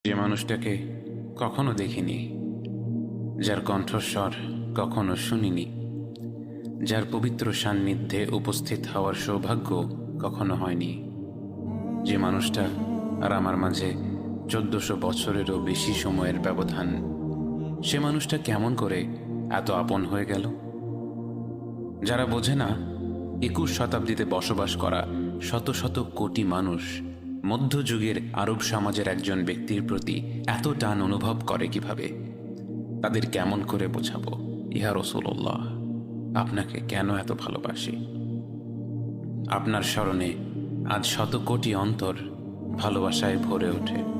যে মানুষটাকে কখনো দেখিনি, যার কণ্ঠস্বর কখনো শুনিনি, যার পবিত্র সান্নিধ্যে উপস্থিত হওয়ার সৌভাগ্য কখনো হয়নি, যে মানুষটা আর আমার মাঝে 1400 বছরেরও বেশি সময়ের ব্যবধান, সে মানুষটা কেমন করে এত আপন হয়ে গেল? যারা বোঝে না 21 শতাব্দীতে বসবাস করা শত শত কোটি মানুষ মধ্যযুগের আরব সমাজের একজন ব্যক্তির প্রতি এত টান অনুভব করে কিভাবে, তাদের কেমন করে বোঝাবো ইয়া রাসূলুল্লাহ আপনাকে কেন এত ভালোবাসি? আপনার স্মরণে আজ শত কোটি অন্তর ভালোবাসায় ভরে ওঠে।